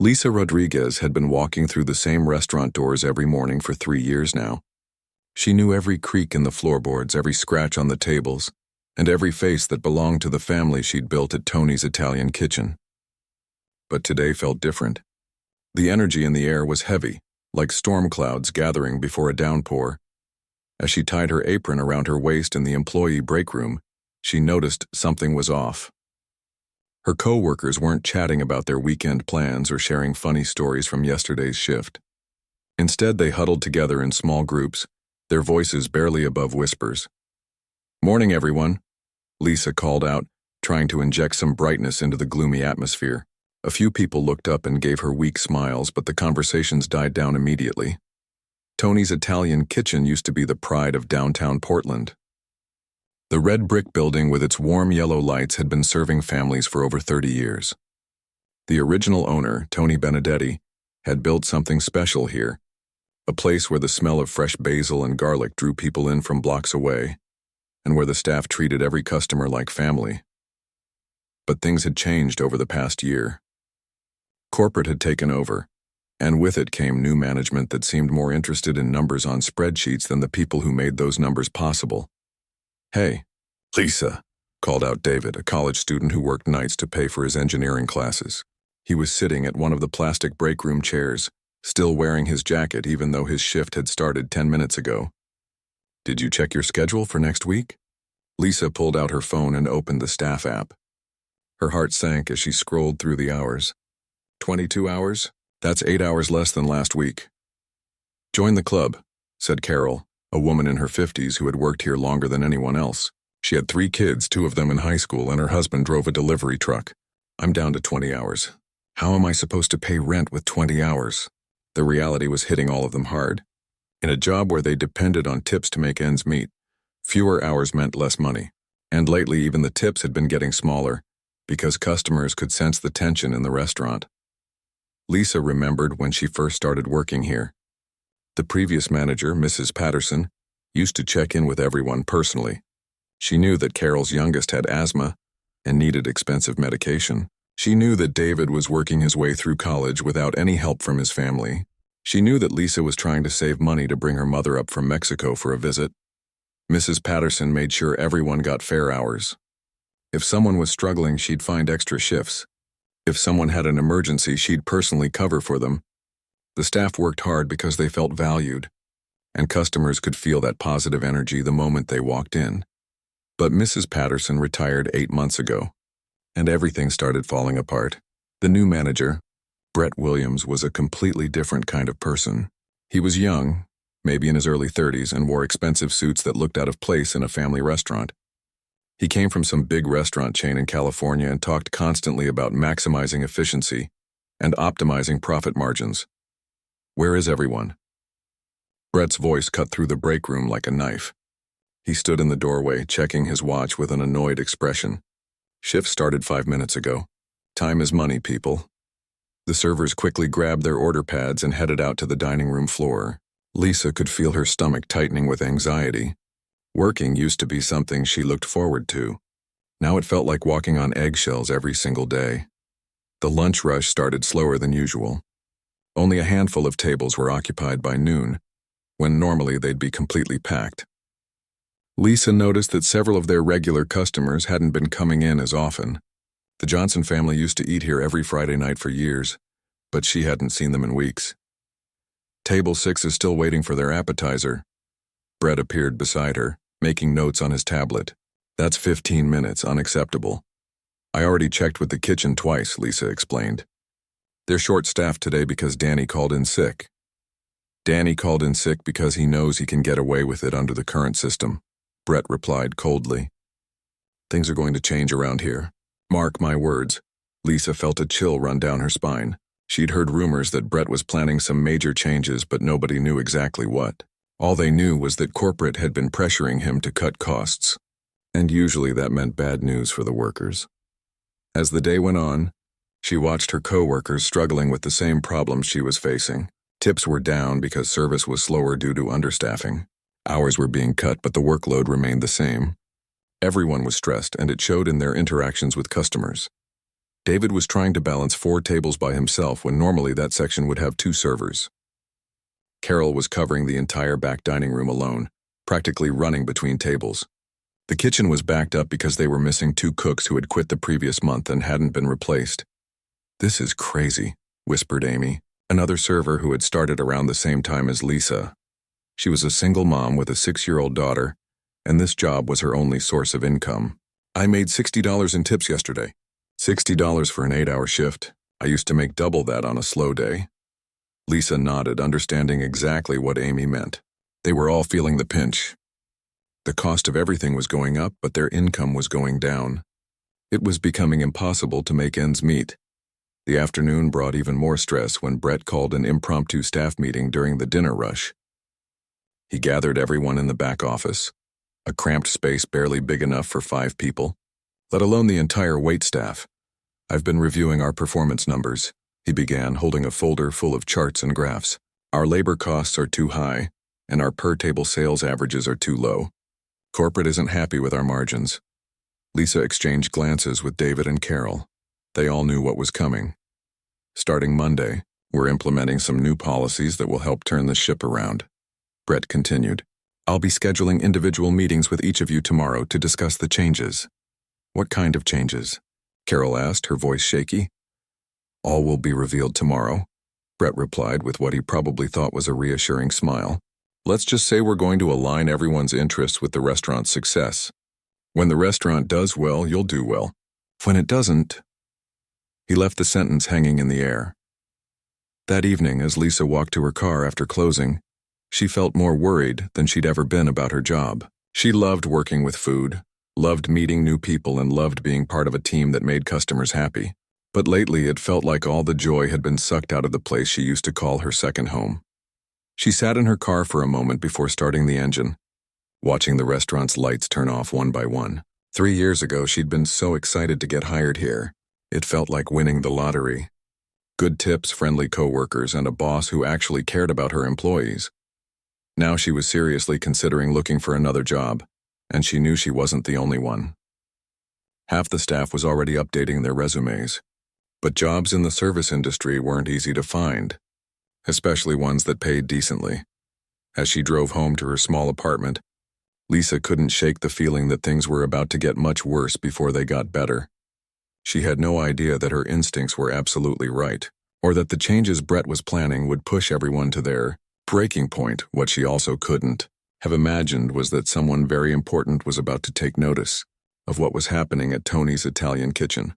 Lisa Rodriguez had been walking through the same restaurant doors every morning for 3 years now. She knew every creak in the floorboards, every scratch on the tables, and every face that belonged to the family she'd built at Tony's Italian kitchen. But today felt different. The energy in the air was heavy, like storm clouds gathering before a downpour. As she tied her apron around her waist in the employee break room, she noticed something was off. Her co-workers weren't chatting about their weekend plans or sharing funny stories from yesterday's shift. Instead, they huddled together in small groups, their voices barely above whispers. "Morning, everyone," Lisa called out, trying to inject some brightness into the gloomy atmosphere. A few people looked up and gave her weak smiles, but the conversations died down immediately. Tony's Italian kitchen used to be the pride of downtown Portland. The red brick building with its warm yellow lights had been serving families for over 30 years. The original owner, Tony Benedetti, had built something special here, a place where the smell of fresh basil and garlic drew people in from blocks away, and where the staff treated every customer like family. But things had changed over the past year. Corporate had taken over, and with it came new management that seemed more interested in numbers on spreadsheets than the people who made those numbers possible. "Hey, Lisa," called out David, a college student who worked nights to pay for his engineering classes. He was sitting at one of the plastic break room chairs, still wearing his jacket even though his shift had started 10 minutes ago. "Did you check your schedule for next week?" Lisa pulled out her phone and opened the staff app. Her heart sank as she scrolled through the hours. 22 hours? That's 8 hours less than last week. "Join the club," said Carol, a woman in her 50s who had worked here longer than anyone else. She had 3 kids, 2 of them in high school, and her husband drove a delivery truck. "I'm down to 20 hours. How am I supposed to pay rent with 20 hours? The reality was hitting all of them hard. In a job where they depended on tips to make ends meet, fewer hours meant less money. And lately even the tips had been getting smaller, because customers could sense the tension in the restaurant. Lisa remembered when she first started working here. The previous manager, Mrs. Patterson, used to check in with everyone personally. She knew that Carol's youngest had asthma and needed expensive medication. She knew that David was working his way through college without any help from his family. She knew that Lisa was trying to save money to bring her mother up from Mexico for a visit. Mrs. Patterson made sure everyone got fair hours. If someone was struggling, she'd find extra shifts. If someone had an emergency, she'd personally cover for them. The staff worked hard because they felt valued, and customers could feel that positive energy the moment they walked in. But Mrs. Patterson retired 8 months ago, and everything started falling apart. The new manager, Brett Williams, was a completely different kind of person. He was young, maybe in his early 30s, and wore expensive suits that looked out of place in a family restaurant. He came from some big restaurant chain in California and talked constantly about maximizing efficiency and optimizing profit margins. "Where is everyone?" Brett's voice cut through the break room like a knife. He stood in the doorway, checking his watch with an annoyed expression. "Shift started 5 minutes ago. Time is money, people." The servers quickly grabbed their order pads and headed out to the dining room floor. Lisa could feel her stomach tightening with anxiety. Working used to be something she looked forward to. Now it felt like walking on eggshells every single day. The lunch rush started slower than usual. Only a handful of tables were occupied by noon, when normally they'd be completely packed. Lisa noticed that several of their regular customers hadn't been coming in as often. The Johnson family used to eat here every Friday night for years, but she hadn't seen them in weeks. "Table 6 is still waiting for their appetizer." Brett appeared beside her, making notes on his tablet. "That's 15 minutes, unacceptable." "I already checked with the kitchen twice," Lisa explained. "They're short-staffed today because Danny called in sick." "Danny called in sick because he knows he can get away with it under the current system," Brett replied coldly. "Things are going to change around here. Mark my words." Lisa felt a chill run down her spine. She'd heard rumors that Brett was planning some major changes, but nobody knew exactly what. All they knew was that corporate had been pressuring him to cut costs, and usually that meant bad news for the workers. As the day went on, she watched her co-workers struggling with the same problems she was facing. Tips were down because service was slower due to understaffing. Hours were being cut, but the workload remained the same. Everyone was stressed, and it showed in their interactions with customers. David was trying to balance 4 tables by himself when normally that section would have 2 servers. Carol was covering the entire back dining room alone, practically running between tables. The kitchen was backed up because they were missing 2 cooks who had quit the previous month and hadn't been replaced. "This is crazy," whispered Amy, another server who had started around the same time as Lisa. She was a single mom with a 6-year-old daughter, and this job was her only source of income. "I made $60 in tips yesterday. $60 for an 8-hour shift. I used to make double that on a slow day." Lisa nodded, understanding exactly what Amy meant. They were all feeling the pinch. The cost of everything was going up, but their income was going down. It was becoming impossible to make ends meet. The afternoon brought even more stress when Brett called an impromptu staff meeting during the dinner rush. He gathered everyone in the back office, a cramped space barely big enough for 5 people, let alone the entire wait staff. "I've been reviewing our performance numbers," he began, holding a folder full of charts and graphs. "Our labor costs are too high, and our per-table sales averages are too low. Corporate isn't happy with our margins." Lisa exchanged glances with David and Carol. They all knew what was coming. "Starting Monday, we're implementing some new policies that will help turn the ship around," Brett continued. "I'll be scheduling individual meetings with each of you tomorrow to discuss the changes." "What kind of changes?" Carol asked, her voice shaky. "All will be revealed tomorrow," Brett replied with what he probably thought was a reassuring smile. "Let's just say we're going to align everyone's interests with the restaurant's success. When the restaurant does well, you'll do well. When it doesn't..." He left the sentence hanging in the air. That evening, as Lisa walked to her car after closing, she felt more worried than she'd ever been about her job. She loved working with food, loved meeting new people, and loved being part of a team that made customers happy. But lately, it felt like all the joy had been sucked out of the place she used to call her second home. She sat in her car for a moment before starting the engine, watching the restaurant's lights turn off one by one. 3 years ago, she'd been so excited to get hired here. It felt like winning the lottery. Good tips, friendly coworkers, and a boss who actually cared about her employees. Now she was seriously considering looking for another job, and she knew she wasn't the only one. Half the staff was already updating their resumes, but jobs in the service industry weren't easy to find, especially ones that paid decently. As she drove home to her small apartment, Lisa couldn't shake the feeling that things were about to get much worse before they got better. She had no idea that her instincts were absolutely right, or that the changes Brett was planning would push everyone to their breaking point. What she also couldn't have imagined was that someone very important was about to take notice of what was happening at Tony's Italian kitchen.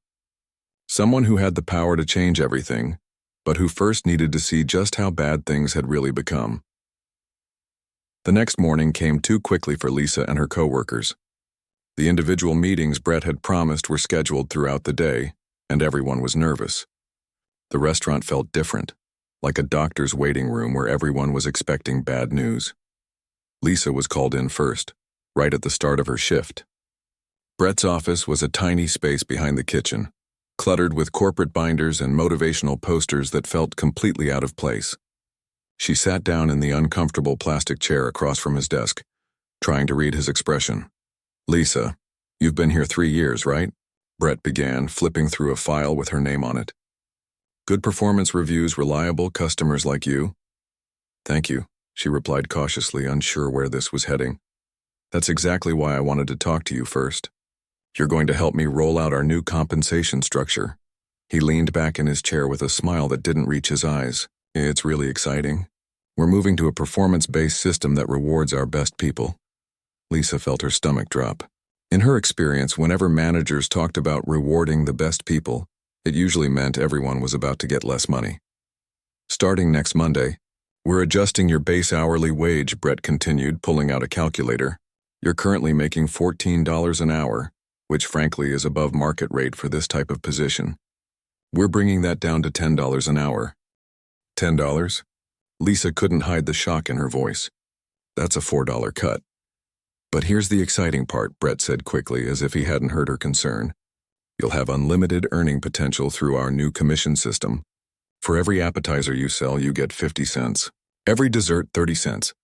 Someone who had the power to change everything, but who first needed to see just how bad things had really become. The next morning came too quickly for Lisa and her coworkers. The individual meetings Brett had promised were scheduled throughout the day, and everyone was nervous. The restaurant felt different, like a doctor's waiting room where everyone was expecting bad news. Lisa was called in first, right at the start of her shift. Brett's office was a tiny space behind the kitchen, cluttered with corporate binders and motivational posters that felt completely out of place. She sat down in the uncomfortable plastic chair across from his desk, trying to read his expression. "Lisa, you've been here 3 years, right?" Brett began, flipping through a file with her name on it. "Good performance reviews, reliable customers like you?" "Thank you," she replied cautiously, unsure where this was heading. "That's exactly why I wanted to talk to you first. You're going to help me roll out our new compensation structure." He leaned back in his chair with a smile that didn't reach his eyes. "It's really exciting. We're moving to a performance-based system that rewards our best people." Lisa felt her stomach drop. In her experience, whenever managers talked about rewarding the best people, it usually meant everyone was about to get less money. "Starting next Monday, we're adjusting your base hourly wage," Brett continued, pulling out a calculator. "You're currently making $14 an hour, which frankly is above market rate for this type of position. We're bringing that down to $10 an hour." $10? Lisa couldn't hide the shock in her voice. "That's a $4 cut." "But here's the exciting part," Brett said quickly, as if he hadn't heard her concern. "You'll have unlimited earning potential through our new commission system. For every appetizer you sell, you get 50 cents. Every dessert, 30 cents.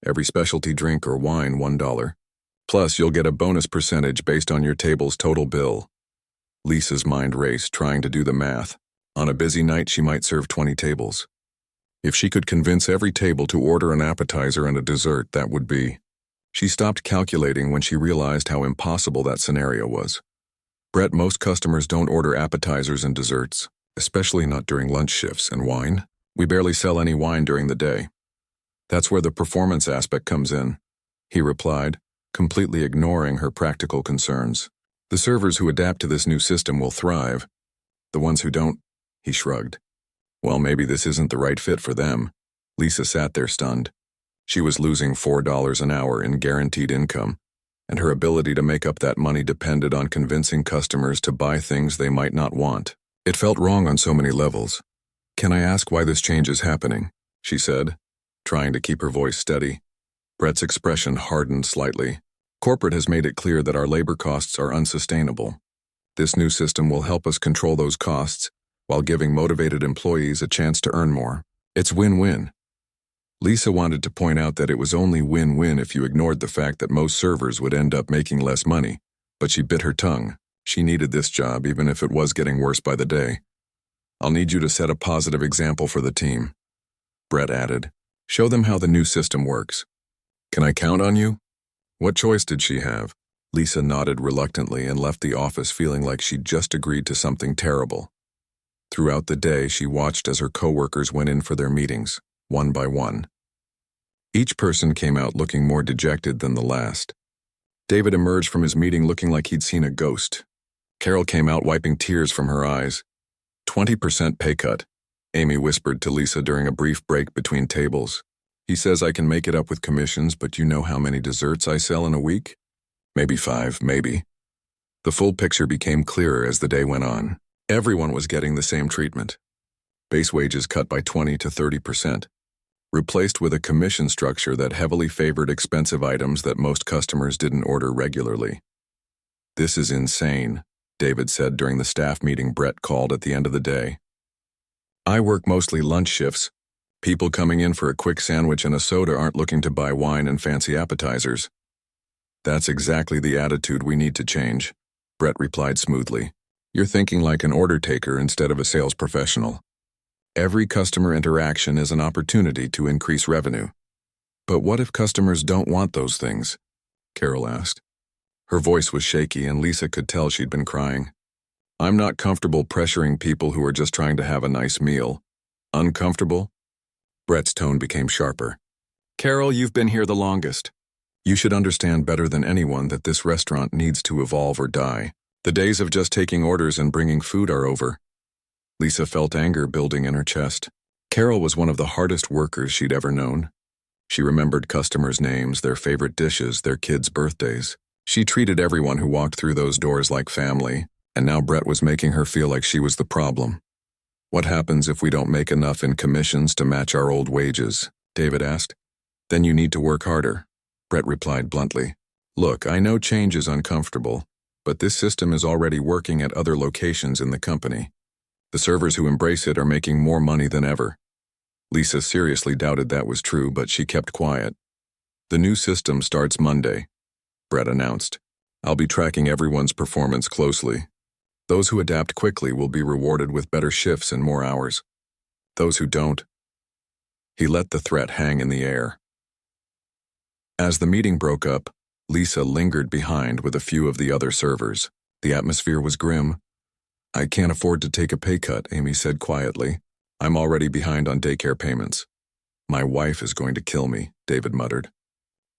Every specialty drink or wine, $1. Plus, you'll get a bonus percentage based on your table's total bill." Lisa's mind raced, trying to do the math. On a busy night, she might serve 20 tables. If she could convince every table to order an appetizer and a dessert, that would be... She stopped calculating when she realized how impossible that scenario was. Brett, most customers don't order appetizers and desserts, especially not during lunch shifts. And wine? We barely sell any wine during the day. That's where the performance aspect comes in, he replied, completely ignoring her practical concerns. The servers who adapt to this new system will thrive. The ones who don't, he shrugged. Well, maybe this isn't the right fit for them. Lisa sat there stunned. She was losing $4 an hour in guaranteed income, and her ability to make up that money depended on convincing customers to buy things they might not want. It felt wrong on so many levels. Can I ask why this change is happening? She said, trying to keep her voice steady. Brett's expression hardened slightly. Corporate has made it clear that our labor costs are unsustainable. This new system will help us control those costs while giving motivated employees a chance to earn more. It's win-win. Lisa wanted to point out that it was only win-win if you ignored the fact that most servers would end up making less money, but she bit her tongue. She needed this job even if it was getting worse by the day. I'll need you to set a positive example for the team, Brett added. Show them how the new system works. Can I count on you? What choice did she have? Lisa nodded reluctantly and left the office feeling like she'd just agreed to something terrible. Throughout the day, she watched as her coworkers went in for their meetings, one by one. Each person came out looking more dejected than the last. David emerged from his meeting looking like he'd seen a ghost. Carol came out wiping tears from her eyes. 20% pay cut, Amy whispered to Lisa during a brief break between tables. He says I can make it up with commissions, but you know how many desserts I sell in a week? Maybe 5, maybe. The full picture became clearer as the day went on. Everyone was getting the same treatment. Base wages cut by 20 to 30%, replaced with a commission structure that heavily favored expensive items that most customers didn't order regularly. This is insane, David said during the staff meeting Brett called at the end of the day. I work mostly lunch shifts. People coming in for a quick sandwich and a soda aren't looking to buy wine and fancy appetizers. That's exactly the attitude we need to change, Brett replied smoothly. You're thinking like an order taker instead of a sales professional. Every customer interaction is an opportunity to increase revenue. But what if customers don't want those things? Carol asked. Her voice was shaky and Lisa could tell she'd been crying. I'm not comfortable pressuring people who are just trying to have a nice meal. Uncomfortable? Brett's tone became sharper. Carol, you've been here the longest. You should understand better than anyone that this restaurant needs to evolve or die. The days of just taking orders and bringing food are over. Lisa felt anger building in her chest. Carol was one of the hardest workers she'd ever known. She remembered customers' names, their favorite dishes, their kids' birthdays. She treated everyone who walked through those doors like family, and now Brett was making her feel like she was the problem. What happens if we don't make enough in commissions to match our old wages? David asked. Then you need to work harder, Brett replied bluntly. Look, I know change is uncomfortable, but this system is already working at other locations in the company. The servers who embrace it are making more money than ever. Lisa seriously doubted that was true, but she kept quiet. The new system starts Monday, Brett announced. I'll be tracking everyone's performance closely. Those who adapt quickly will be rewarded with better shifts and more hours. Those who don't... He let the threat hang in the air. As the meeting broke up, Lisa lingered behind with a few of the other servers. The atmosphere was grim. I can't afford to take a pay cut, Amy said quietly. I'm already behind on daycare payments. My wife is going to kill me, David muttered.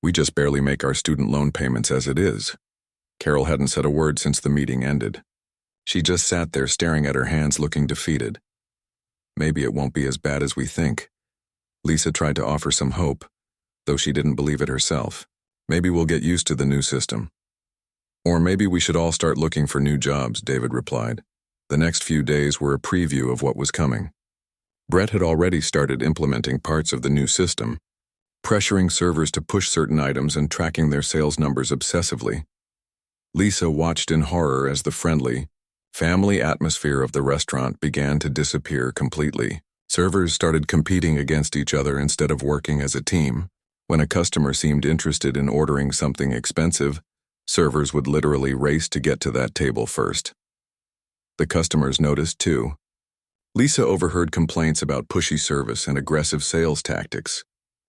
We just barely make our student loan payments as it is. Carol hadn't said a word since the meeting ended. She just sat there staring at her hands looking defeated. Maybe it won't be as bad as we think. Lisa tried to offer some hope, though she didn't believe it herself. Maybe we'll get used to the new system. Or maybe we should all start looking for new jobs, David replied. The next few days were a preview of what was coming. Brett had already started implementing parts of the new system, pressuring servers to push certain items and tracking their sales numbers obsessively. Lisa watched in horror as the friendly, family atmosphere of the restaurant began to disappear completely. Servers started competing against each other instead of working as a team. When a customer seemed interested in ordering something expensive, servers would literally race to get to that table first. The customers noticed too. Lisa overheard complaints about pushy service and aggressive sales tactics.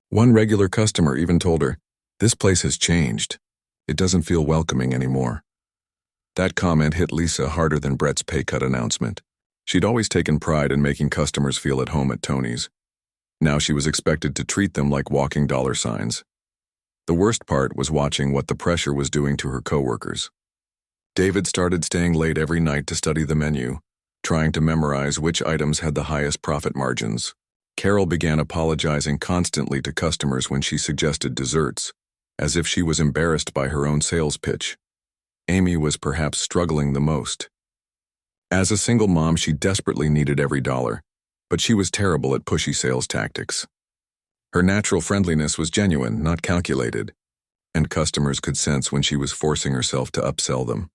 One regular customer even told her, "This place has changed. It doesn't feel welcoming anymore." That comment hit Lisa harder than Brett's pay cut announcement. She'd always taken pride in making customers feel at home at Tony's. Now she was expected to treat them like walking dollar signs. The worst part was watching what the pressure was doing to her coworkers. David started staying late every night to study the menu, trying to memorize which items had the highest profit margins. Carol began apologizing constantly to customers when she suggested desserts, as if she was embarrassed by her own sales pitch. Amy was perhaps struggling the most. As a single mom, she desperately needed every dollar, but she was terrible at pushy sales tactics. Her natural friendliness was genuine, not calculated, and customers could sense when she was forcing herself to upsell them.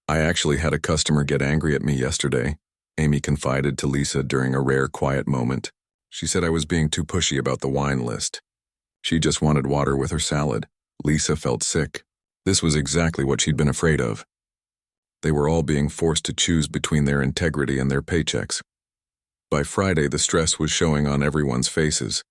"I actually had a customer get angry at me yesterday," Amy confided to Lisa during a rare quiet moment. "She said I was being too pushy about the wine list. She just wanted water with her salad." Lisa felt sick. This was exactly what she'd been afraid of. They were all being forced to choose between their integrity and their paychecks. By Friday, the stress was showing on everyone's faces.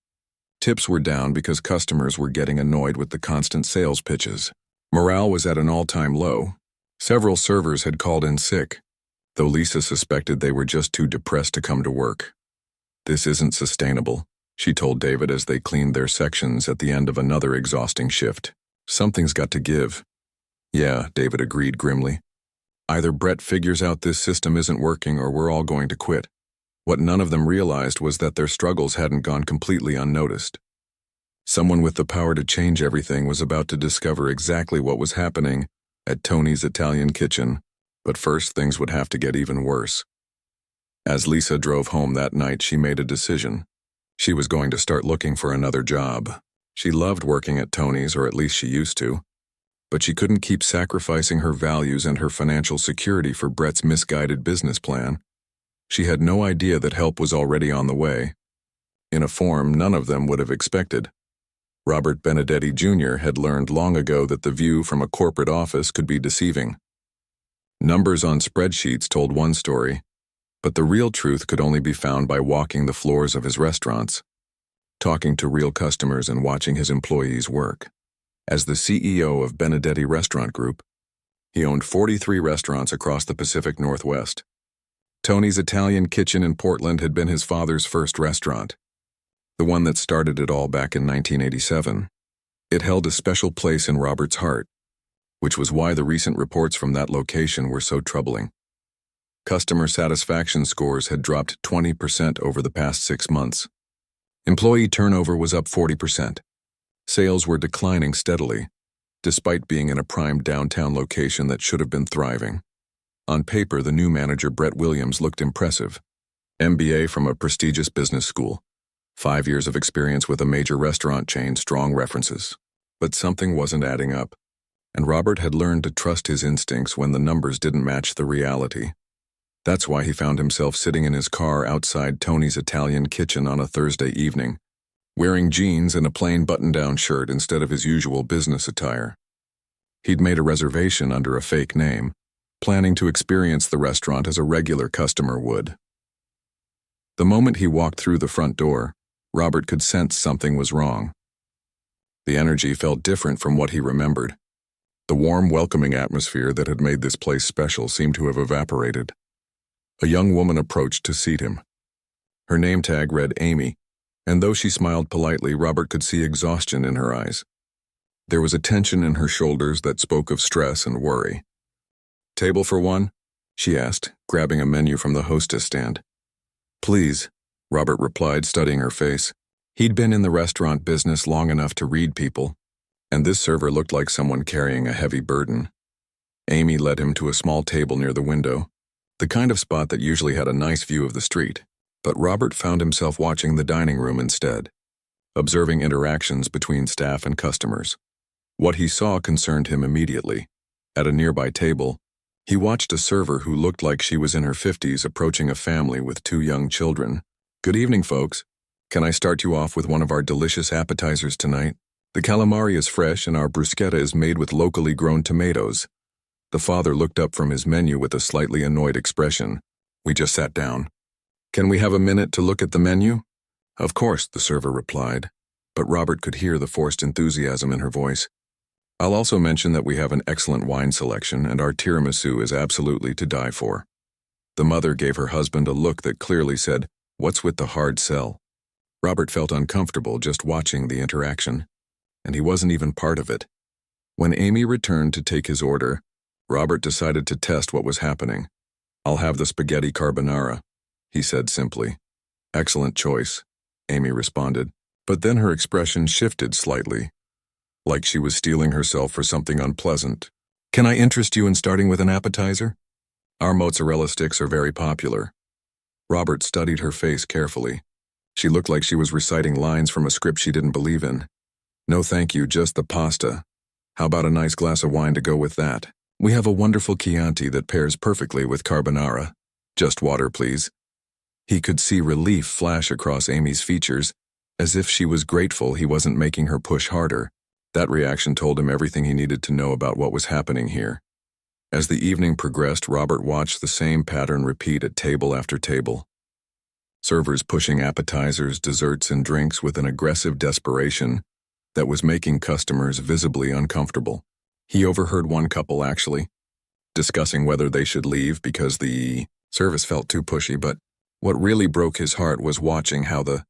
Tips were down because customers were getting annoyed with the constant sales pitches. Morale was at an all-time low. Several servers had called in sick, though Lisa suspected they were just too depressed to come to work. "This isn't sustainable," she told David as they cleaned their sections at the end of another exhausting shift. "Something's got to give." "Yeah," David agreed grimly. "Either Brett figures out this system isn't working or we're all going to quit." What none of them realized was that their struggles hadn't gone completely unnoticed. Someone with the power to change everything was about to discover exactly what was happening at Tony's Italian Kitchen, but first things would have to get even worse. As Lisa drove home that night, she made a decision. She was going to start looking for another job. She loved working at Tony's, or at least she used to, but she couldn't keep sacrificing her values and her financial security for Brett's misguided business plan. She had no idea that help was already on the way, in a form none of them would have expected. Robert Benedetti Jr. had learned long ago that the view from a corporate office could be deceiving. Numbers on spreadsheets told one story, but the real truth could only be found by walking the floors of his restaurants, talking to real customers and watching his employees work. As the CEO of Benedetti Restaurant Group, he owned 43 restaurants across the Pacific Northwest. Tony's Italian Kitchen in Portland had been his father's first restaurant, the one that started it all back in 1987. It held a special place in Robert's heart, which was why the recent reports from that location were so troubling. Customer satisfaction scores had dropped 20% over the past 6 months. Employee turnover was up 40%. Sales were declining steadily, despite being in a prime downtown location that should have been thriving. On paper, the new manager, Brett Williams, looked impressive. MBA from a prestigious business school, 5 years of experience with a major restaurant chain, strong references. But something wasn't adding up, and Robert had learned to trust his instincts when the numbers didn't match the reality. That's why he found himself sitting in his car outside Tony's Italian Kitchen on a Thursday evening, wearing jeans and a plain button-down shirt instead of his usual business attire. He'd made a reservation under a fake name, planning to experience the restaurant as a regular customer would. The moment he walked through the front door, Robert could sense something was wrong. The energy felt different from what he remembered. The warm, welcoming atmosphere that had made this place special seemed to have evaporated. A young woman approached to seat him. Her name tag read Amy, and though she smiled politely, Robert could see exhaustion in her eyes. There was a tension in her shoulders that spoke of stress and worry. "Table for one?" she asked, grabbing a menu from the hostess stand. "Please," Robert replied, studying her face. He'd been in the restaurant business long enough to read people, and this server looked like someone carrying a heavy burden. Amy led him to a small table near the window, the kind of spot that usually had a nice view of the street. But Robert found himself watching the dining room instead, observing interactions between staff and customers. What he saw concerned him immediately. At a nearby table, he watched a server who looked like she was in her 50s approaching a family with 2 young children. "Good evening, folks. Can I start you off with one of our delicious appetizers tonight? The calamari is fresh and our bruschetta is made with locally grown tomatoes." The father looked up from his menu with a slightly annoyed expression. We just sat down. Can we have a minute to look at the menu? Of course, the server replied, but Robert could hear the forced enthusiasm in her voice. I'll also mention that we have an excellent wine selection and our tiramisu is absolutely to die for. The mother gave her husband a look that clearly said, "What's with the hard sell?" Robert felt uncomfortable just watching the interaction, and he wasn't even part of it. When Amy returned to take his order, Robert decided to test what was happening. I'll have the spaghetti carbonara, he said simply. Excellent choice, Amy responded, but then her expression shifted slightly, like she was steeling herself for something unpleasant. Can I interest you in starting with an appetizer? Our mozzarella sticks are very popular. Robert studied her face carefully. She looked like she was reciting lines from a script she didn't believe in. No thank you, just the pasta. How about a nice glass of wine to go with that? We have a wonderful Chianti that pairs perfectly with carbonara. Just water, please. He could see relief flash across Amy's features, as if she was grateful he wasn't making her push harder. That reaction told him everything he needed to know about what was happening here. As the evening progressed, Robert watched the same pattern repeat at table after table. Servers pushing appetizers, desserts, and drinks with an aggressive desperation that was making customers visibly uncomfortable. He overheard one couple, actually, discussing whether they should leave because the service felt too pushy, but what really broke his heart was watching how the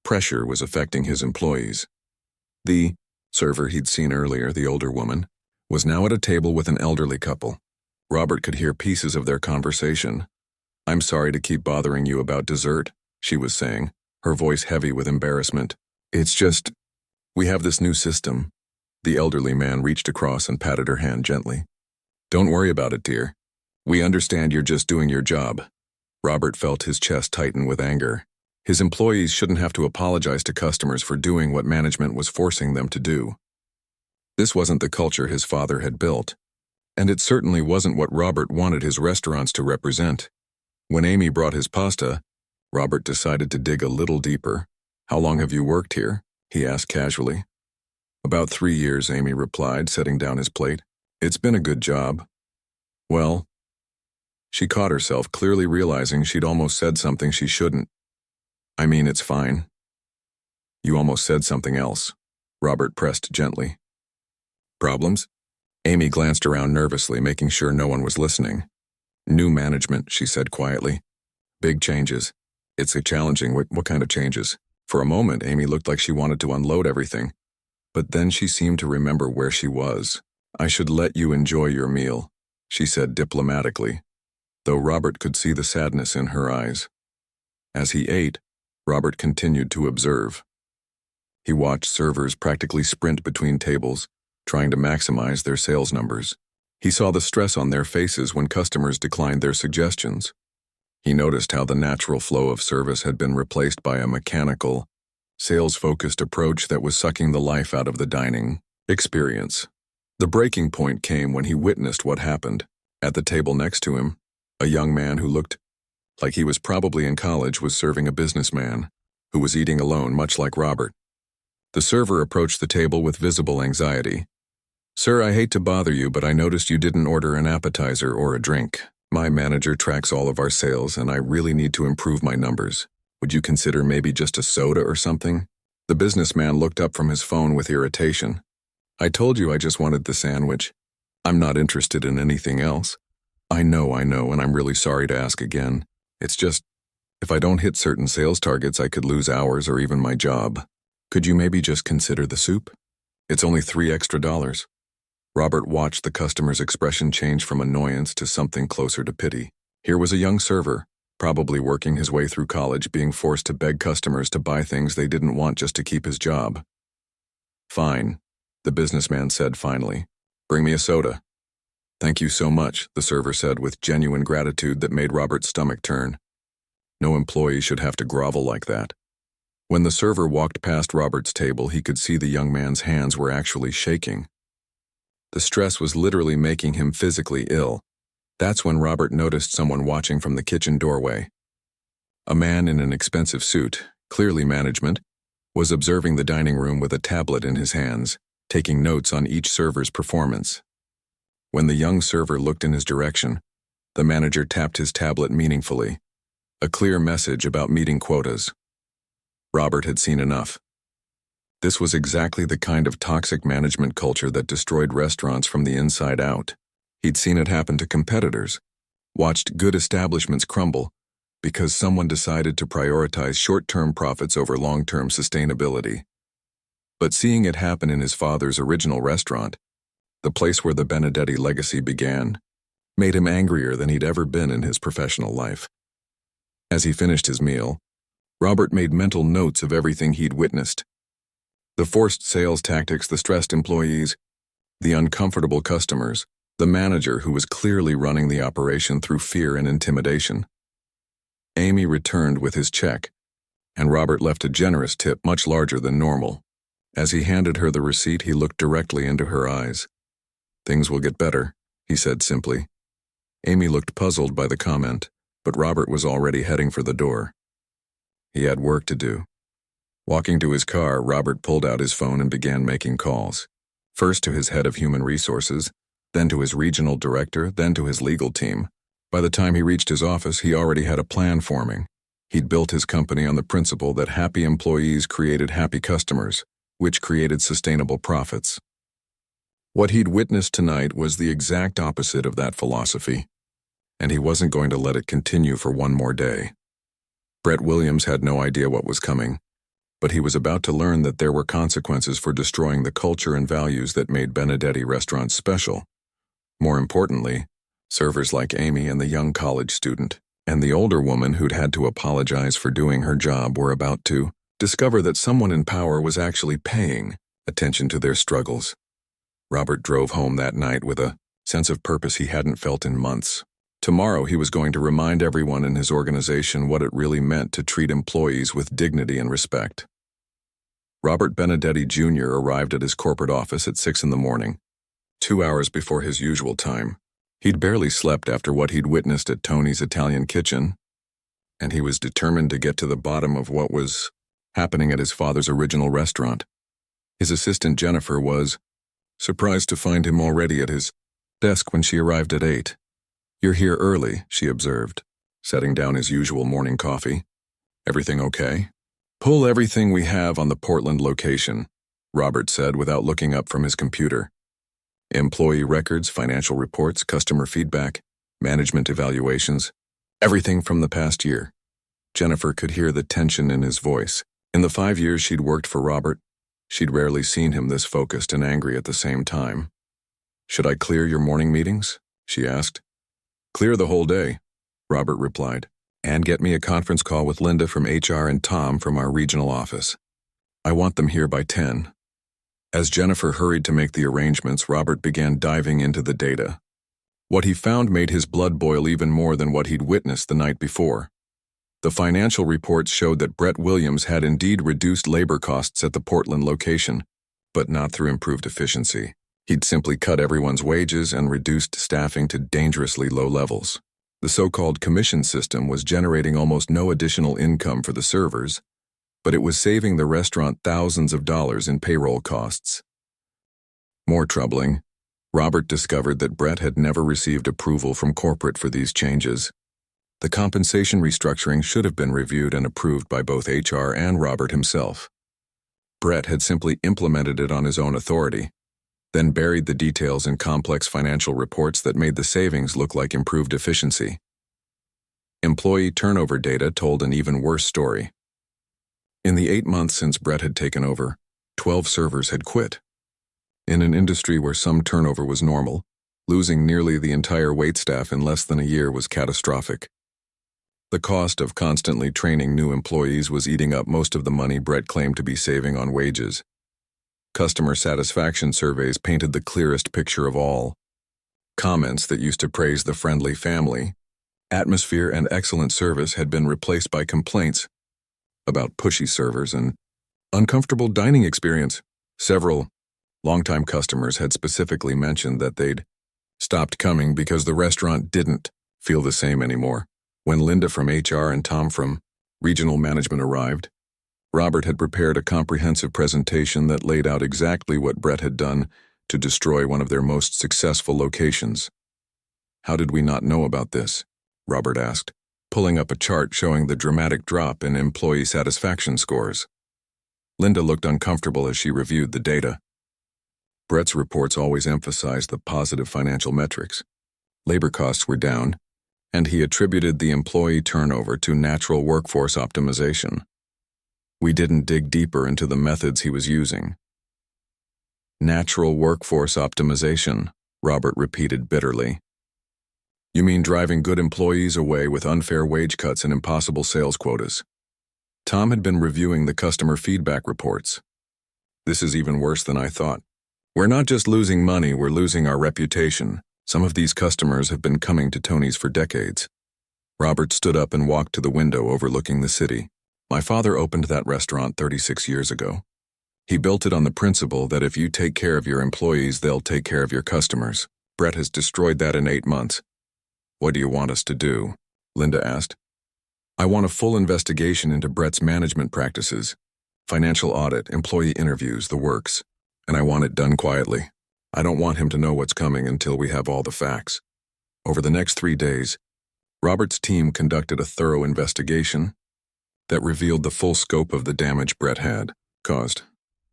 pressure was affecting his employees. The server he'd seen earlier, the older woman, was now at a table with an elderly couple. Robert could hear pieces of their conversation. I'm sorry to keep bothering you about dessert, she was saying, her voice heavy with embarrassment. It's just, we have this new system. The elderly man reached across and patted her hand gently. Don't worry about it, dear. We understand you're just doing your job. Robert felt his chest tighten with anger. His employees shouldn't have to apologize to customers for doing what management was forcing them to do. This wasn't the culture his father had built, and it certainly wasn't what Robert wanted his restaurants to represent. When Amy brought his pasta, Robert decided to dig a little deeper. How long have you worked here? He asked casually. About 3 years, Amy replied, setting down his plate. It's been a good job. Well, she caught herself, clearly realizing she'd almost said something she shouldn't. I mean, it's fine. You almost said something else, Robert pressed gently. Problems? Amy glanced around nervously, making sure no one was listening. New management, she said quietly. Big changes. It's challenging. What kind of changes? For a moment, Amy looked like she wanted to unload everything. But then she seemed to remember where she was. I should let you enjoy your meal, she said diplomatically, though Robert could see the sadness in her eyes. As he ate, Robert continued to observe. He watched servers practically sprint between tables, trying to maximize their sales numbers. He saw the stress on their faces when customers declined their suggestions. He noticed how the natural flow of service had been replaced by a mechanical, sales-focused approach that was sucking the life out of the dining experience. The breaking point came when he witnessed what happened. At the table next to him, a young man who looked like he was probably in college was serving a businessman who was eating alone, much like Robert. The server approached the table with visible anxiety. Sir, I hate to bother you, but I noticed you didn't order an appetizer or a drink. My manager tracks all of our sales, and I really need to improve my numbers. Would you consider maybe just a soda or something? The businessman looked up from his phone with irritation. I told you I just wanted the sandwich. I'm not interested in anything else. I know, and I'm really sorry to ask again. It's just, if I don't hit certain sales targets, I could lose hours or even my job. Could you maybe just consider the soup? It's only $3 extra. Robert watched the customer's expression change from annoyance to something closer to pity. Here was a young server, probably working his way through college, being forced to beg customers to buy things they didn't want just to keep his job. Fine, the businessman said finally. Bring me a soda. Thank you so much, the server said with genuine gratitude that made Robert's stomach turn. No employee should have to grovel like that. When the server walked past Robert's table, he could see the young man's hands were actually shaking. The stress was literally making him physically ill. That's when Robert noticed someone watching from the kitchen doorway. A man in an expensive suit, clearly management, was observing the dining room with a tablet in his hands, taking notes on each server's performance. When the young server looked in his direction, the manager tapped his tablet meaningfully. A clear message about meeting quotas. Robert had seen enough. This was exactly the kind of toxic management culture that destroyed restaurants from the inside out. He'd seen it happen to competitors, watched good establishments crumble because someone decided to prioritize short-term profits over long-term sustainability. But seeing it happen in his father's original restaurant, the place where the Benedetti legacy began, made him angrier than he'd ever been in his professional life. As he finished his meal, Robert made mental notes of everything he'd witnessed. The forced sales tactics, the stressed employees, the uncomfortable customers, the manager who was clearly running the operation through fear and intimidation. Amy returned with his check, and Robert left a generous tip much larger than normal. As he handed her the receipt, he looked directly into her eyes. "Things will get better," he said simply. Amy looked puzzled by the comment, but Robert was already heading for the door. He had work to do. Walking to his car, Robert pulled out his phone and began making calls. First to his head of human resources, then to his regional director, then to his legal team. By the time he reached his office, he already had a plan forming. He'd built his company on the principle that happy employees created happy customers, which created sustainable profits. What he'd witnessed tonight was the exact opposite of that philosophy, and he wasn't going to let it continue for one more day. Brett Williams had no idea what was coming, but he was about to learn that there were consequences for destroying the culture and values that made Benedetti restaurants special. More importantly, servers like Amy and the young college student, and the older woman who'd had to apologize for doing her job were about to discover that someone in power was actually paying attention to their struggles. Robert drove home that night with a sense of purpose he hadn't felt in months. Tomorrow he was going to remind everyone in his organization what it really meant to treat employees with dignity and respect. Robert Benedetti Jr. arrived at his corporate office at 6 a.m, 2 hours before his usual time. He'd barely slept after what he'd witnessed at Tony's Italian kitchen, and he was determined to get to the bottom of what was happening at his father's original restaurant. His assistant Jennifer was surprised to find him already at his desk when she arrived at 8. "You're here early," she observed, setting down his usual morning coffee. "Everything okay?" "Pull everything we have on the Portland location," Robert said without looking up from his computer. Employee records, financial reports, customer feedback, management evaluations, everything from the past year. Jennifer could hear the tension in his voice. In the 5 years she'd worked for Robert, she'd rarely seen him this focused and angry at the same time. "Should I clear your morning meetings?" she asked. "Clear the whole day," Robert replied, "and get me a conference call with Linda from HR and Tom from our regional office. I want them here by 10. As Jennifer hurried to make the arrangements, Robert began diving into the data. What he found made his blood boil even more than what he'd witnessed the night before. The financial reports showed that Brett Williams had indeed reduced labor costs at the Portland location, but not through improved efficiency. He'd simply cut everyone's wages and reduced staffing to dangerously low levels. The so-called commission system was generating almost no additional income for the servers, but it was saving the restaurant thousands of dollars in payroll costs. More troubling, Robert discovered that Brett had never received approval from corporate for these changes. The compensation restructuring should have been reviewed and approved by both HR and Robert himself. Brett had simply implemented it on his own authority, then buried the details in complex financial reports that made the savings look like improved efficiency. Employee turnover data told an even worse story. In the 8 months since Brett had taken over, 12 servers had quit. In an industry where some turnover was normal, losing nearly the entire waitstaff in less than a year was catastrophic. The cost of constantly training new employees was eating up most of the money Brett claimed to be saving on wages. Customer satisfaction surveys painted the clearest picture of all. Comments that used to praise the friendly family, atmosphere, and excellent service had been replaced by complaints about pushy servers and uncomfortable dining experience. Several longtime customers had specifically mentioned that they'd stopped coming because the restaurant didn't feel the same anymore. When Linda from HR and Tom from regional management arrived, Robert had prepared a comprehensive presentation that laid out exactly what Brett had done to destroy one of their most successful locations. How did we not know about this? Robert asked, pulling up a chart showing the dramatic drop in employee satisfaction scores. Linda looked uncomfortable as she reviewed the data. Brett's reports always emphasized the positive financial metrics. Labor costs were down, and he attributed the employee turnover to natural workforce optimization. We didn't dig deeper into the methods he was using. Natural workforce optimization, Robert repeated bitterly. You mean driving good employees away with unfair wage cuts and impossible sales quotas? Tom had been reviewing the customer feedback reports. This is even worse than I thought. We're not just losing money, we're losing our reputation. Some of these customers have been coming to Tony's for decades. Robert stood up and walked to the window overlooking the city. My father opened that restaurant 36 years ago. He built it on the principle that if you take care of your employees, they'll take care of your customers. Brett has destroyed that in 8 months. What do you want us to do? Linda asked. I want a full investigation into Brett's management practices, financial audit, employee interviews, the works, and I want it done quietly. I don't want him to know what's coming until we have all the facts. Over the next 3 days, Robert's team conducted a thorough investigation that revealed the full scope of the damage Brett had caused.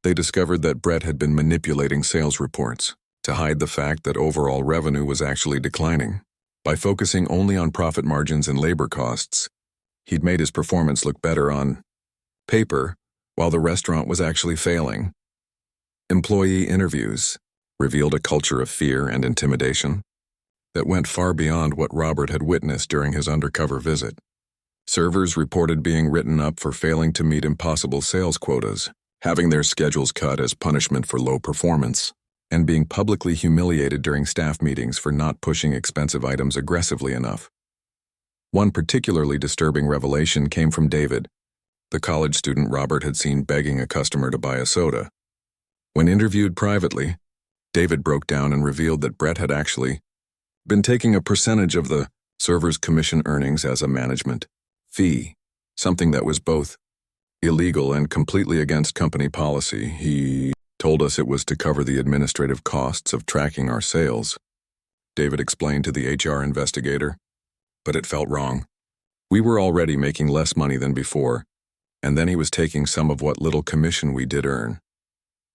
They discovered that Brett had been manipulating sales reports to hide the fact that overall revenue was actually declining. By focusing only on profit margins and labor costs, he'd made his performance look better on paper while the restaurant was actually failing. Employee interviews revealed a culture of fear and intimidation that went far beyond what Robert had witnessed during his undercover visit. Servers reported being written up for failing to meet impossible sales quotas, having their schedules cut as punishment for low performance, and being publicly humiliated during staff meetings for not pushing expensive items aggressively enough. One particularly disturbing revelation came from David, the college student Robert had seen begging a customer to buy a soda. When interviewed privately, David broke down and revealed that Brett had actually been taking a percentage of the server's commission earnings as a management fee, something that was both illegal and completely against company policy. He told us it was to cover the administrative costs of tracking our sales, David explained to the HR investigator. But it felt wrong. We were already making less money than before, and then he was taking some of what little commission we did earn.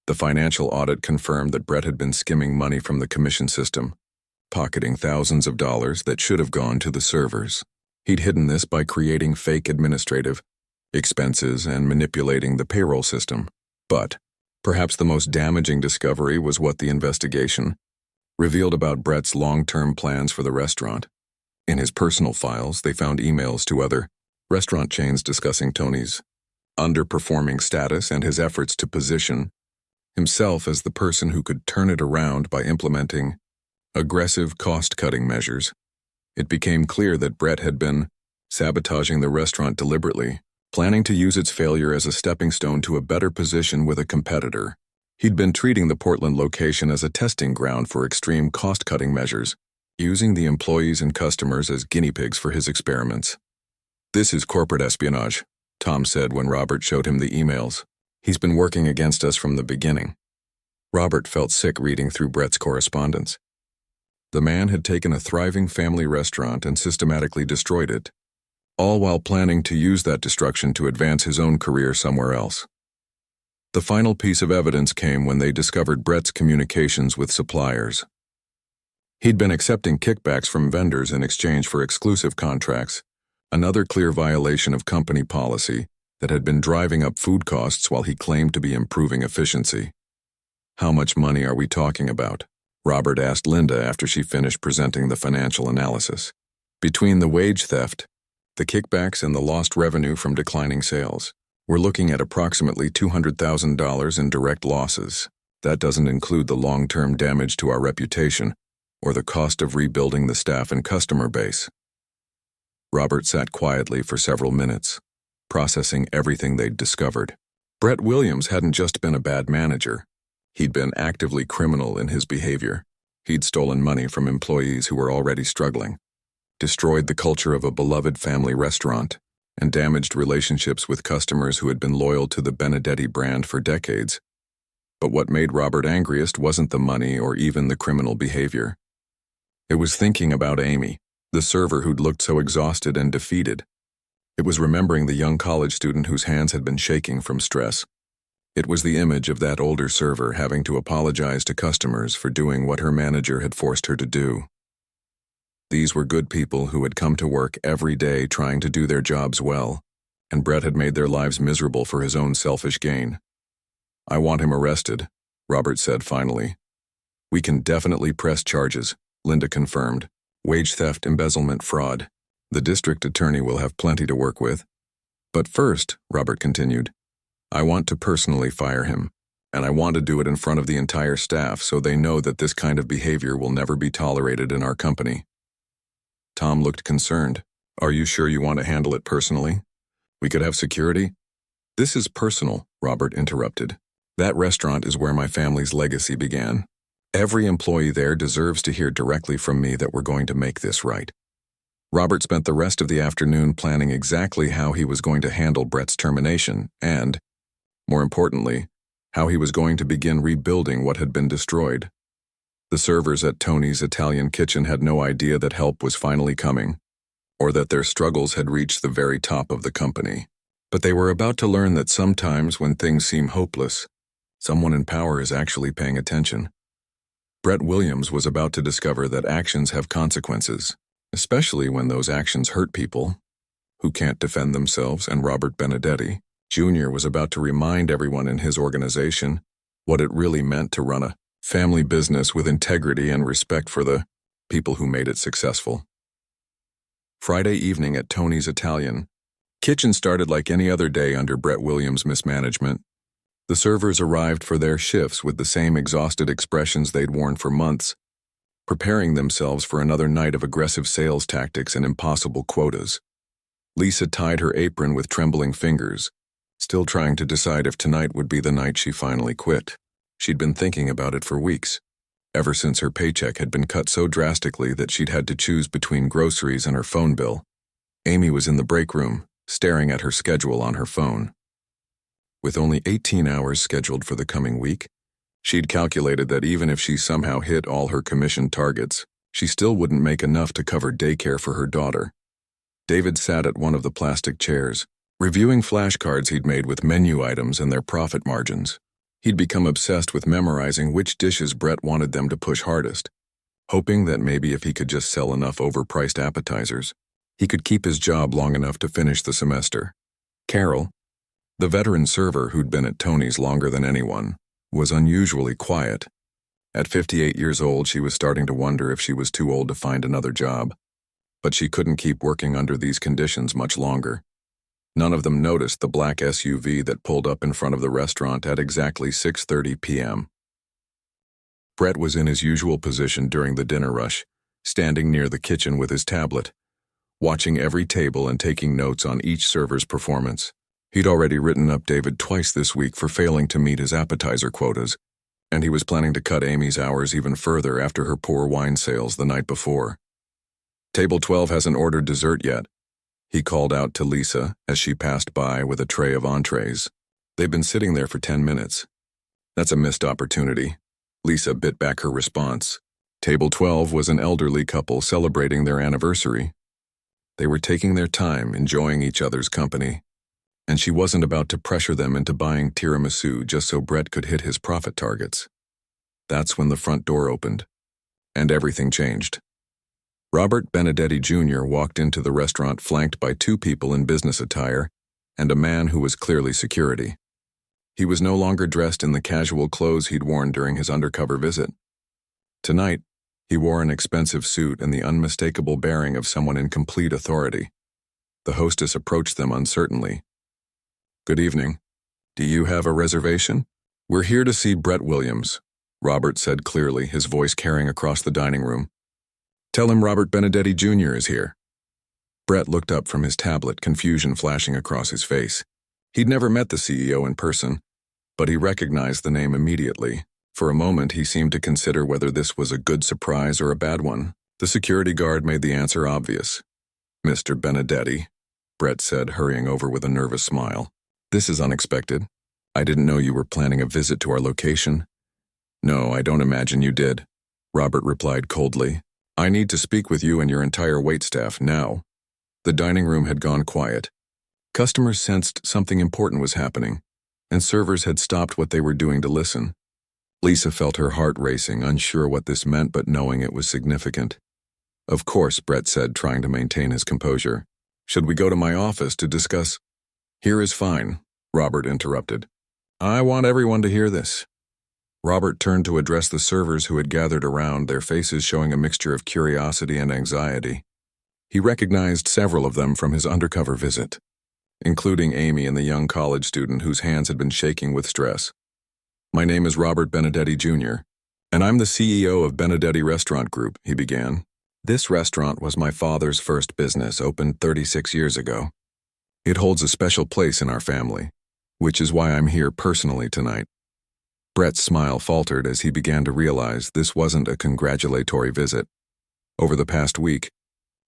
The financial audit confirmed that Brett had been skimming money from the commission system, pocketing thousands of dollars that should have gone to the servers. He'd hidden this by creating fake administrative expenses and manipulating the payroll system. But perhaps the most damaging discovery was what the investigation revealed about Brett's long-term plans for the restaurant. In his personal files, they found emails to other restaurant chains discussing Tony's underperforming status and his efforts to position himself as the person who could turn it around by implementing aggressive cost-cutting measures. It became clear that Brett had been sabotaging the restaurant deliberately, planning to use its failure as a stepping stone to a better position with a competitor. He'd been treating the Portland location as a testing ground for extreme cost-cutting measures, using the employees and customers as guinea pigs for his experiments. This is corporate espionage, Tom said when Robert showed him the emails. He's been working against us from the beginning. Robert felt sick reading through Brett's correspondence. The man had taken a thriving family restaurant and systematically destroyed it, all while planning to use that destruction to advance his own career somewhere else. The final piece of evidence came when they discovered Brett's communications with suppliers. He'd been accepting kickbacks from vendors in exchange for exclusive contracts, another clear violation of company policy that had been driving up food costs while he claimed to be improving efficiency. How much money are we talking about? Robert asked Linda after she finished presenting the financial analysis. Between the wage theft, the kickbacks, and the lost revenue from declining sales, we're looking at approximately $200,000 in direct losses. That doesn't include the long-term damage to our reputation or the cost of rebuilding the staff and customer base. Robert sat quietly for several minutes, processing everything they'd discovered. Brett Williams hadn't just been a bad manager. He'd been actively criminal in his behavior. He'd stolen money from employees who were already struggling, destroyed the culture of a beloved family restaurant, and damaged relationships with customers who had been loyal to the Benedetti brand for decades. But what made Robert angriest wasn't the money or even the criminal behavior. It was thinking about Amy, the server who'd looked so exhausted and defeated. It was remembering the young college student whose hands had been shaking from stress. It was the image of that older server having to apologize to customers for doing what her manager had forced her to do. These were good people who had come to work every day trying to do their jobs well, and Brett had made their lives miserable for his own selfish gain. "I want him arrested," Robert said finally. "We can definitely press charges," Linda confirmed. "Wage theft, embezzlement, fraud. The district attorney will have plenty to work with. But first," Robert continued, "I want to personally fire him, and I want to do it in front of the entire staff so they know that this kind of behavior will never be tolerated in our company." Tom looked concerned. "Are you sure you want to handle it personally? We could have security?" "This is personal," Robert interrupted. "That restaurant is where my family's legacy began. Every employee there deserves to hear directly from me that we're going to make this right." Robert spent the rest of the afternoon planning exactly how he was going to handle Brett's termination and, more importantly, how he was going to begin rebuilding what had been destroyed. The servers at Tony's Italian kitchen had no idea that help was finally coming, or that their struggles had reached the very top of the company. But they were about to learn that sometimes when things seem hopeless, someone in power is actually paying attention. Brett Williams was about to discover that actions have consequences, especially when those actions hurt people who can't defend themselves, and Robert Benedetti, Jr. was about to remind everyone in his organization what it really meant to run a family business with integrity and respect for the people who made it successful. Friday evening at Tony's Italian kitchen started like any other day under Brett Williams' mismanagement. The servers arrived for their shifts with the same exhausted expressions they'd worn for months, preparing themselves for another night of aggressive sales tactics and impossible quotas. Lisa tied her apron with trembling fingers, still trying to decide if tonight would be the night she finally quit. She'd been thinking about it for weeks, ever since her paycheck had been cut so drastically that she'd had to choose between groceries and her phone bill. Amy was in the break room, staring at her schedule on her phone. With only 18 hours scheduled for the coming week, she'd calculated that even if she somehow hit all her commission targets, she still wouldn't make enough to cover daycare for her daughter. David sat at one of the plastic chairs, reviewing flashcards he'd made with menu items and their profit margins. He'd become obsessed with memorizing which dishes Brett wanted them to push hardest, hoping that maybe if he could just sell enough overpriced appetizers, he could keep his job long enough to finish the semester. Carol, the veteran server who'd been at Tony's longer than anyone, was unusually quiet. At 58 years old, she was starting to wonder if she was too old to find another job. But she couldn't keep working under these conditions much longer. None of them noticed the black SUV that pulled up in front of the restaurant at exactly 6:30 p.m. Brett was in his usual position during the dinner rush, standing near the kitchen with his tablet, watching every table and taking notes on each server's performance. He'd already written up David twice this week for failing to meet his appetizer quotas, and he was planning to cut Amy's hours even further after her poor wine sales the night before. "Table 12 hasn't ordered dessert yet," he called out to Lisa as she passed by with a tray of entrees. "They've been sitting there for 10 minutes. "That's a missed opportunity," Lisa bit back her response. Table 12 was an elderly couple celebrating their anniversary. They were taking their time, enjoying each other's company, and she wasn't about to pressure them into buying tiramisu just so Brett could hit his profit targets. That's when the front door opened, and everything changed. Robert Benedetti Jr. walked into the restaurant flanked by two people in business attire and a man who was clearly security. He was no longer dressed in the casual clothes he'd worn during his undercover visit. Tonight, he wore an expensive suit and the unmistakable bearing of someone in complete authority. The hostess approached them uncertainly. "Good evening. Do you have a reservation?" "We're here to see Brett Williams," Robert said clearly, his voice carrying across the dining room. "Tell him Robert Benedetti Jr. is here." Brett looked up from his tablet, confusion flashing across his face. He'd never met the CEO in person, but he recognized the name immediately. For a moment, he seemed to consider whether this was a good surprise or a bad one. The security guard made the answer obvious. "Mr. Benedetti," Brett said, hurrying over with a nervous smile. "This is unexpected. I didn't know you were planning a visit to our location. No, I don't imagine you did, Robert replied coldly. I need to speak with you and your entire waitstaff now. The dining room had gone quiet. Customers sensed something important was happening, and servers had stopped what they were doing to listen. Lisa felt her heart racing, unsure what this meant but knowing it was significant. Of course, Brett said, trying to maintain his composure. Should we go to my office to discuss? Here is fine, Robert interrupted. I want everyone to hear this. Robert turned to address the servers who had gathered around, their faces showing a mixture of curiosity and anxiety. He recognized several of them from his undercover visit, including Amy and the young college student whose hands had been shaking with stress. My name is Robert Benedetti, Jr., and I'm the CEO of Benedetti Restaurant Group, he began. This restaurant was my father's first business, opened 36 years ago. It holds a special place in our family, which is why I'm here personally tonight. Brett's smile faltered as he began to realize this wasn't a congratulatory visit. Over the past week,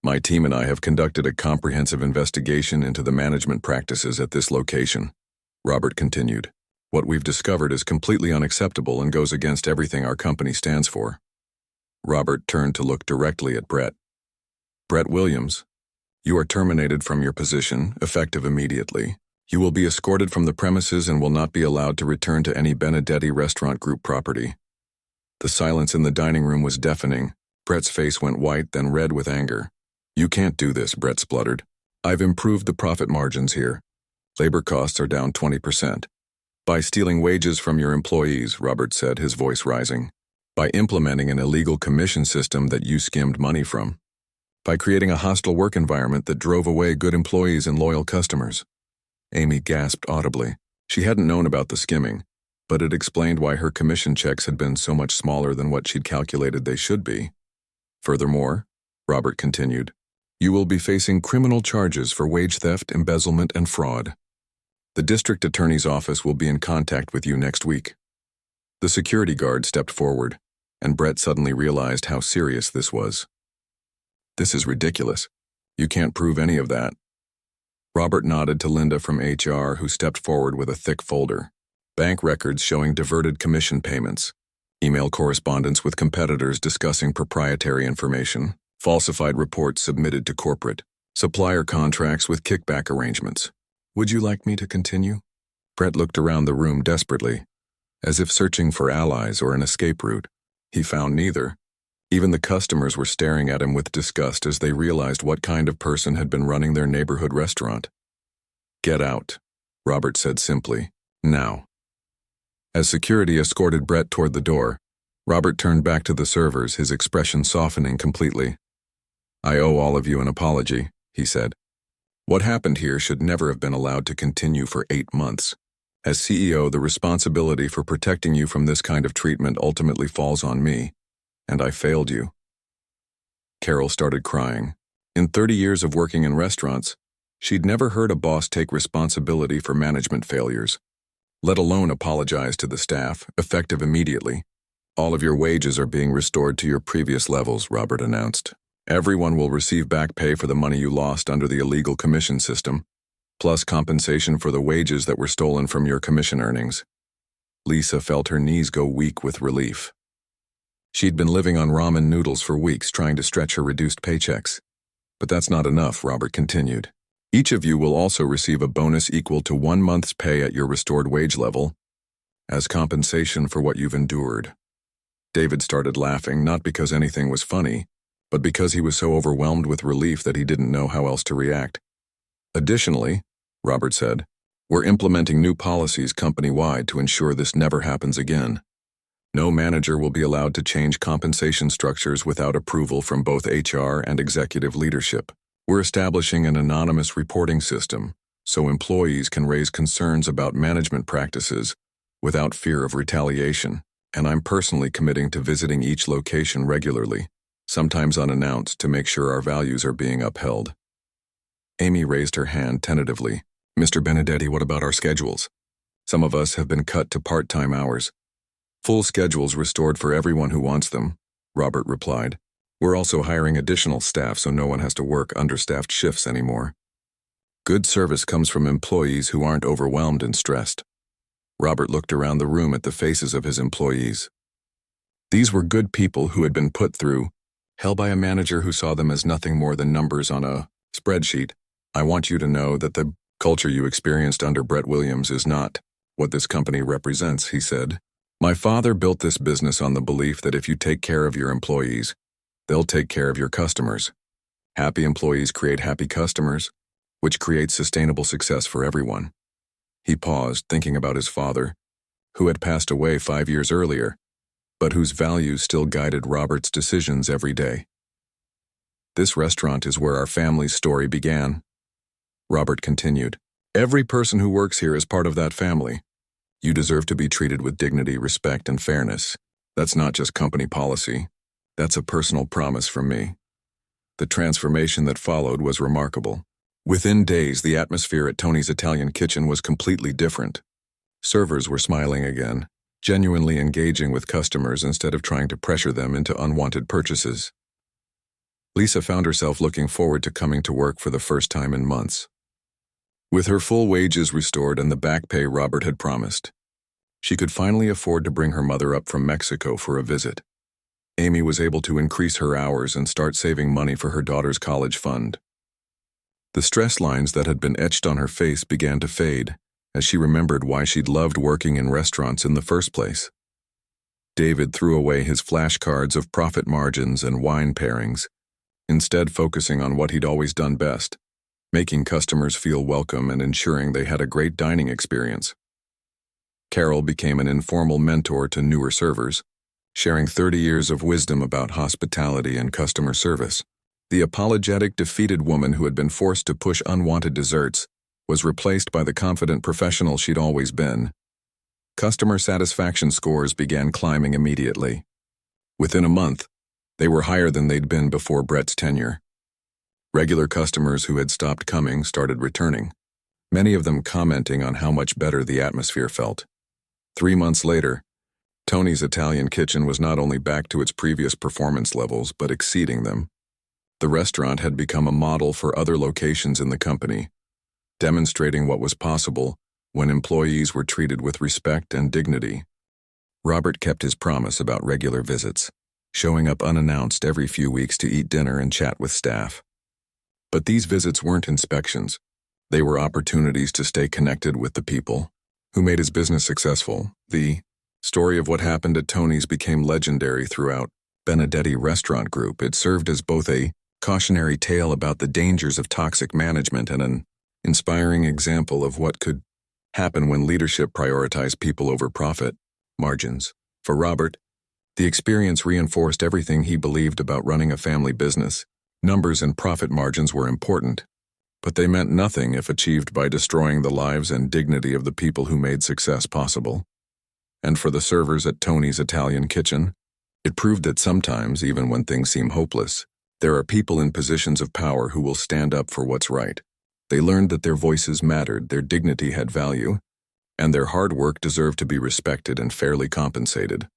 my team and I have conducted a comprehensive investigation into the management practices at this location, Robert continued. What we've discovered is completely unacceptable and goes against everything our company stands for. Robert turned to look directly at Brett. Brett Williams, you are terminated from your position, effective immediately. You will be escorted from the premises and will not be allowed to return to any Benedetti Restaurant Group property. The silence in the dining room was deafening. Brett's face went white, then red with anger. You can't do this, Brett spluttered. I've improved the profit margins here. Labor costs are down 20%. By stealing wages from your employees, Robert said, his voice rising. By implementing an illegal commission system that you skimmed money from. By creating a hostile work environment that drove away good employees and loyal customers. Amy gasped audibly. She hadn't known about the skimming, but it explained why her commission checks had been so much smaller than what she'd calculated they should be. Furthermore, Robert continued, you will be facing criminal charges for wage theft, embezzlement, and fraud. The district attorney's office will be in contact with you next week. The security guard stepped forward, and Brett suddenly realized how serious this was. This is ridiculous. You can't prove any of that. Robert nodded to Linda from HR, who stepped forward with a thick folder. Bank records showing diverted commission payments, email correspondence with competitors discussing proprietary information, falsified reports submitted to corporate, supplier contracts with kickback arrangements. Would you like me to continue? Brett looked around the room desperately, as if searching for allies or an escape route. He found neither. Even the customers were staring at him with disgust as they realized what kind of person had been running their neighborhood restaurant. Get out, Robert said simply. Now. As security escorted Brett toward the door, Robert turned back to the servers, his expression softening completely. I owe all of you an apology, he said. What happened here should never have been allowed to continue for 8 months. As CEO, the responsibility for protecting you from this kind of treatment ultimately falls on me, and I failed you. Carol started crying. In 30 years of working in restaurants, she'd never heard a boss take responsibility for management failures, let alone apologize to the staff, effective immediately. All of your wages are being restored to your previous levels, Robert announced. Everyone will receive back pay for the money you lost under the illegal commission system, plus compensation for the wages that were stolen from your commission earnings. Lisa felt her knees go weak with relief. She'd been living on ramen noodles for weeks trying to stretch her reduced paychecks. But that's not enough, Robert continued. Each of you will also receive a bonus equal to 1 month's pay at your restored wage level, as compensation for what you've endured. David started laughing, not because anything was funny, but because he was so overwhelmed with relief that he didn't know how else to react. Additionally, Robert said, we're implementing new policies company-wide to ensure this never happens again. No manager will be allowed to change compensation structures without approval from both HR and executive leadership. We're establishing an anonymous reporting system so employees can raise concerns about management practices without fear of retaliation, and I'm personally committing to visiting each location regularly, sometimes unannounced, to make sure our values are being upheld. Amy raised her hand tentatively. Mr. Benedetti, what about our schedules? Some of us have been cut to part-time hours. Full schedules restored for everyone who wants them, Robert replied. We're also hiring additional staff so no one has to work understaffed shifts anymore. Good service comes from employees who aren't overwhelmed and stressed. Robert looked around the room at the faces of his employees. These were good people who had been put through hell by a manager who saw them as nothing more than numbers on a spreadsheet. I want you to know that the culture you experienced under Brett Williams is not what this company represents, he said. My father built this business on the belief that if you take care of your employees, they'll take care of your customers. Happy employees create happy customers, which creates sustainable success for everyone. He paused, thinking about his father, who had passed away 5 years earlier, but whose values still guided Robert's decisions every day. This restaurant is where our family's story began, Robert continued. Every person who works here is part of that family. You deserve to be treated with dignity, respect, and fairness. That's not just company policy. That's a personal promise from me. The transformation that followed was remarkable. Within days, the atmosphere at Tony's Italian Kitchen was completely different. Servers were smiling again, genuinely engaging with customers instead of trying to pressure them into unwanted purchases. Lisa found herself looking forward to coming to work for the first time in months. With her full wages restored and the back pay Robert had promised, she could finally afford to bring her mother up from Mexico for a visit. Amy was able to increase her hours and start saving money for her daughter's college fund. The stress lines that had been etched on her face began to fade as she remembered why she'd loved working in restaurants in the first place. David threw away his flashcards of profit margins and wine pairings, instead focusing on what he'd always done best, making customers feel welcome and ensuring they had a great dining experience. Carol became an informal mentor to newer servers, sharing 30 years of wisdom about hospitality and customer service. The apologetic, defeated woman who had been forced to push unwanted desserts was replaced by the confident professional she'd always been. Customer satisfaction scores began climbing immediately. Within a month, they were higher than they'd been before Brett's tenure. Regular customers who had stopped coming started returning, many of them commenting on how much better the atmosphere felt. 3 months later, Tony's Italian Kitchen was not only back to its previous performance levels, but exceeding them. The restaurant had become a model for other locations in the company, demonstrating what was possible when employees were treated with respect and dignity. Robert kept his promise about regular visits, showing up unannounced every few weeks to eat dinner and chat with staff. But these visits weren't inspections. They were opportunities to stay connected with the people who made his business successful. The story of what happened at Tony's became legendary throughout Benedetti Restaurant Group. It served as both a cautionary tale about the dangers of toxic management and an inspiring example of what could happen when leadership prioritized people over profit margins. For Robert, the experience reinforced everything he believed about running a family business. Numbers and profit margins were important, but they meant nothing if achieved by destroying the lives and dignity of the people who made success possible. And for the servers at Tony's Italian Kitchen, it proved that sometimes, even when things seem hopeless, there are people in positions of power who will stand up for what's right. They learned that their voices mattered, their dignity had value, and their hard work deserved to be respected and fairly compensated.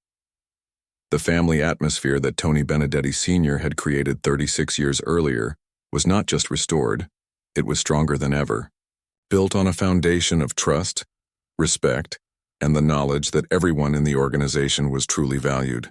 The family atmosphere that Tony Benedetti Sr. had created 36 years earlier was not just restored, it was stronger than ever, built on a foundation of trust, respect, and the knowledge that everyone in the organization was truly valued.